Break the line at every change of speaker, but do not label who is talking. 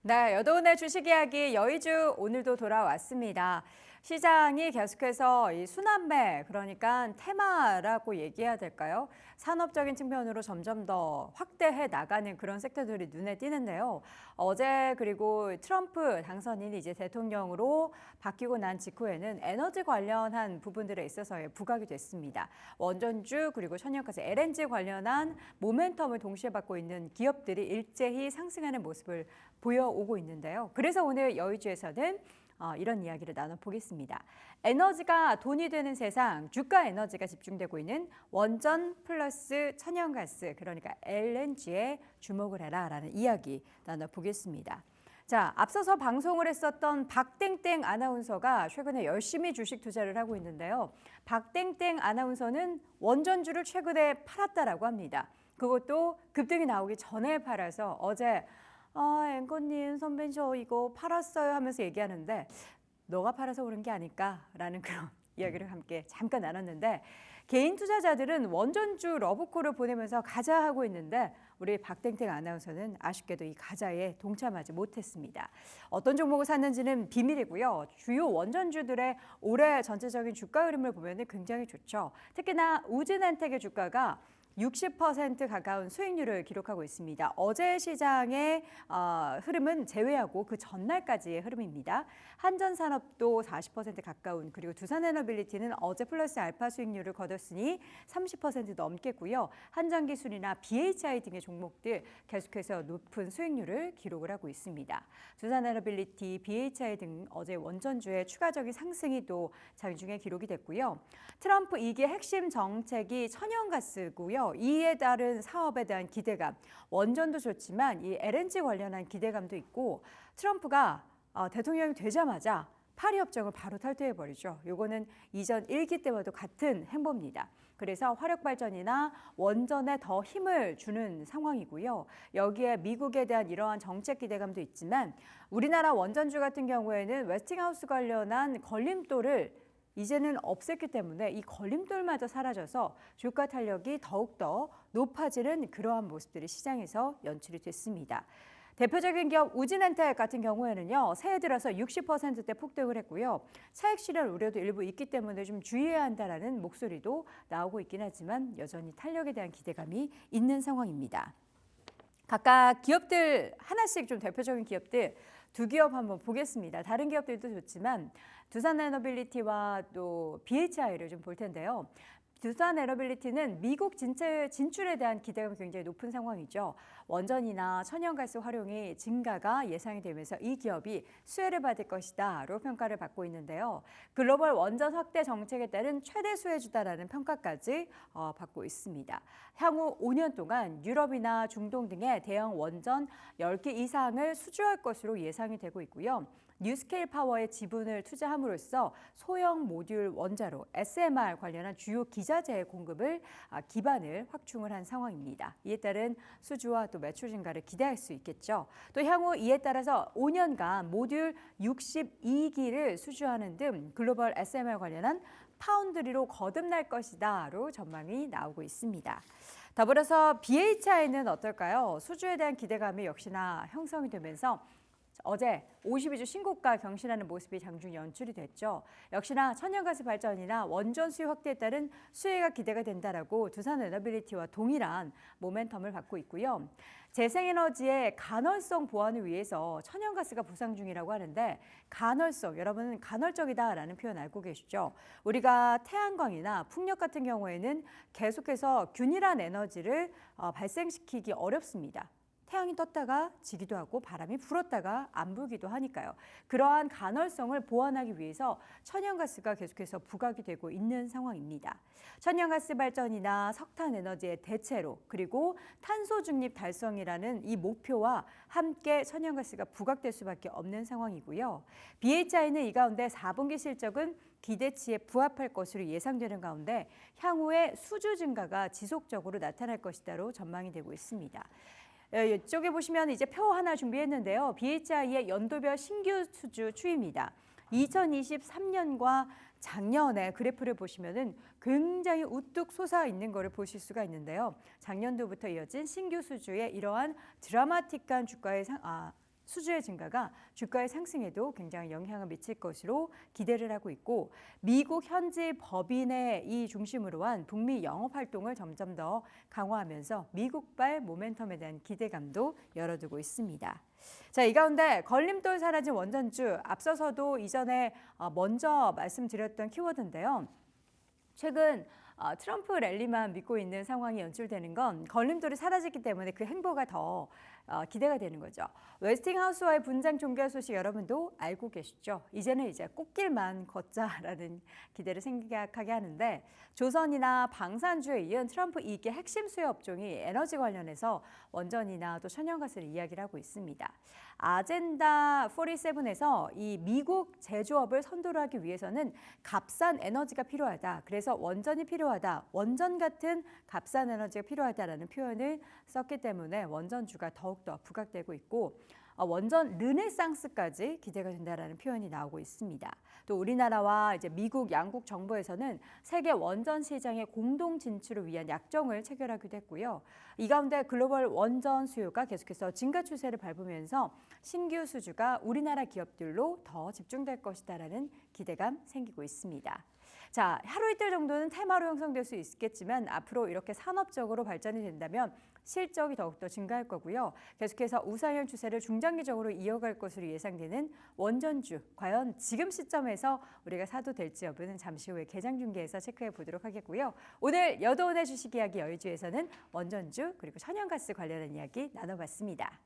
네, 여도은의 주식 이야기 여의주 오늘도 돌아왔습니다. 시장이 계속해서 이 순환매, 그러니까 테마라고 얘기해야 될까요? 산업적인 측면으로 점점 더 확대해 나가는 그런 섹터들이 눈에 띄는데요. 어제 그리고 트럼프 당선인이 이제 대통령으로 바뀌고 난 직후에는 에너지 관련한 부분들에 있어서의 부각이 됐습니다. 원전주 그리고 천연가스 LNG 관련한 모멘텀을 동시에 받고 있는 기업들이 일제히 상승하는 모습을 보여오고 있는데요. 그래서 오늘 여의주에서는 이런 이야기를 나눠보겠습니다. 에너지가 돈이 되는 세상, 주가 에너지가 집중되고 있는 원전 플러스 천연가스, 그러니까 LNG에 주목을 해라라는 이야기 나눠보겠습니다. 자, 앞서서 방송을 했었던 박땡땡 아나운서가 최근에 열심히 주식 투자를 하고 있는데요. 박땡땡 아나운서는 원전주를 최근에 팔았다라고 합니다. 그것도 급등이 나오기 전에 팔아서 어제 앵커님, 선배님 저 이거 팔았어요 하면서 얘기하는데 너가 팔아서 그런 게 아닐까라는 그런 이야기를 함께 잠깐 나눴는데 개인 투자자들은 원전주 러브콜을 보내면서 가자 하고 있는데 우리 박땡땡 아나운서는 아쉽게도 이 가자에 동참하지 못했습니다. 어떤 종목을 샀는지는 비밀이고요. 주요 원전주들의 올해 전체적인 주가 흐름을 보면 굉장히 좋죠. 특히나 우진엔텍의 주가가 60% 가까운 수익률을 기록하고 있습니다. 어제 시장의 흐름은 제외하고 그 전날까지의 흐름입니다. 한전산업도 40% 가까운, 그리고 두산에너빌리티는 어제 플러스 알파 수익률을 거뒀으니 30% 넘겠고요. 한전기술이나 BHI 등의 종목들 계속해서 높은 수익률을 기록을 하고 있습니다. 두산에너빌리티, BHI 등 어제 원전주의 추가적인 상승이 또 장중에 기록이 됐고요. 트럼프 2기 핵심 정책이 천연가스고요. 이에 따른 사업에 대한 기대감, 원전도 좋지만 이 LNG 관련한 기대감도 있고 트럼프가 대통령이 되자마자 파리 협정을 바로 탈퇴해버리죠. 요거는 이전 1기 때와도 같은 행보입니다. 그래서 화력발전이나 원전에 더 힘을 주는 상황이고요. 여기에 미국에 대한 이러한 정책 기대감도 있지만 우리나라 원전주 같은 경우에는 웨스팅하우스 관련한 걸림돌을 이제는 없앴기 때문에 이 걸림돌마저 사라져서 주가 탄력이 더욱더 높아지는 그러한 모습들이 시장에서 연출이 됐습니다. 대표적인 기업 우진엔텍 같은 경우에는요, 새해 들어서 60%대 폭등을 했고요. 차익 실현 우려도 일부 있기 때문에 좀 주의해야 한다라는 목소리도 나오고 있긴 하지만 여전히 탄력에 대한 기대감이 있는 상황입니다. 각각 기업들 하나씩 좀 대표적인 기업들 두 기업 한번 보겠습니다. 다른 기업들도 좋지만 두산에너빌리티와 또 BHI를 좀 볼 텐데요. 두산에너빌리티는 미국 진출에 대한 기대감이 굉장히 높은 상황이죠. 원전이나 천연가스 활용이 증가가 예상이 되면서 이 기업이 수혜를 받을 것이다로 평가를 받고 있는데요. 글로벌 원전 확대 정책에 따른 최대 수혜주다라는 평가까지 받고 있습니다. 향후 5년 동안 유럽이나 중동 등의 대형 원전 10개 이상을 수주할 것으로 예상이 되고 있고요. 뉴스케일 파워의 지분을 투자함으로써 소형 모듈 원자로 SMR 관련한 주요 기자재 공급을 기반을 확충을 한 상황입니다. 이에 따른 수주와 또 매출 증가를 기대할 수 있겠죠. 또 향후 이에 따라서 5년간 모듈 62기를 수주하는 등 글로벌 SMR 관련한 파운드리로 거듭날 것이다로 전망이 나오고 있습니다. 더불어서 BHI는 어떨까요? 수주에 대한 기대감이 역시나 형성이 되면서 어제 52주 신고가 경신하는 모습이 장중 연출이 됐죠. 역시나 천연가스 발전이나 원전 수요 확대에 따른 수혜가 기대가 된다라고 두산에너빌리티와 동일한 모멘텀을 받고 있고요. 재생에너지의 간헐성 보완을 위해서 천연가스가 부상 중이라고 하는데 간헐성, 여러분은 간헐적이다라는 표현 알고 계시죠? 우리가 태양광이나 풍력 같은 경우에는 계속해서 균일한 에너지를 발생시키기 어렵습니다. 태양이 떴다가 지기도 하고 바람이 불었다가 안 불기도 하니까요. 그러한 간헐성을 보완하기 위해서 천연가스가 계속해서 부각이 되고 있는 상황입니다. 천연가스 발전이나 석탄에너지의 대체로 그리고 탄소 중립 달성이라는 이 목표와 함께 천연가스가 부각될 수밖에 없는 상황이고요. BHI는 이 가운데 4분기 실적은 기대치에 부합할 것으로 예상되는 가운데 향후에 수주 증가가 지속적으로 나타날 것이다로 전망이 되고 있습니다. 이쪽에 보시면 이제 표 하나 준비했는데요. BHI의 연도별 신규 수주 추이입니다. 2023년과 작년의 그래프를 보시면은 굉장히 우뚝 솟아 있는 것을 보실 수가 있는데요. 작년도부터 이어진 신규 수주의 이러한 드라마틱한 주가의 수주의 증가가 주가의 상승에도 굉장히 영향을 미칠 것으로 기대를 하고 있고 미국 현지 법인의 이 중심으로 한 북미 영업 활동을 점점 더 강화하면서 미국발 모멘텀에 대한 기대감도 열어두고 있습니다. 자, 이 가운데 걸림돌 사라진 원전주 앞서서도 이전에 먼저 말씀드렸던 키워드인데요. 최근 트럼프 랠리만 믿고 있는 상황이 연출되는 건 걸림돌이 사라졌기 때문에 그 행보가 더 기대가 되는 거죠. 웨스팅하우스와의 분장 종결 소식 여러분도 알고 계시죠? 이제는 이제 꽃길만 걷자라는 기대를 생각하게 하는데 조선이나 방산주에 이은 트럼프 2기 핵심 수요 업종이 에너지 관련해서 원전이나 또 천연가스를 이야기를 하고 있습니다. 아젠다 47에서 이 미국 제조업을 선도를 하기 위해서는 값싼 에너지가 필요하다. 그래서 원전이 필요하다. 원전 같은 값싼 에너지가 필요하다라는 표현을 썼기 때문에 원전주가 더욱더 부각되고 있고 원전 르네상스까지 기대가 된다라는 표현이 나오고 있습니다. 또 우리나라와 이제 미국 양국 정부에서는 세계 원전 시장의 공동 진출을 위한 약정을 체결하기도 했고요. 이 가운데 글로벌 원전 수요가 계속해서 증가 추세를 밟으면서 신규 수주가 우리나라 기업들로 더 집중될 것이다라는 기대감 생기고 있습니다. 자, 하루 이틀 정도는 테마로 형성될 수 있겠지만 앞으로 이렇게 산업적으로 발전이 된다면 실적이 더욱더 증가할 거고요. 계속해서 우상향 추세를 중장기적으로 이어갈 것으로 예상되는 원전주. 과연 지금 시점에서 우리가 사도 될지 여부는 잠시 후에 개장 중계에서 체크해 보도록 하겠고요. 오늘 여도온의 주식 이야기 여의주에서는 원전주 그리고 천연가스 관련한 이야기 나눠봤습니다.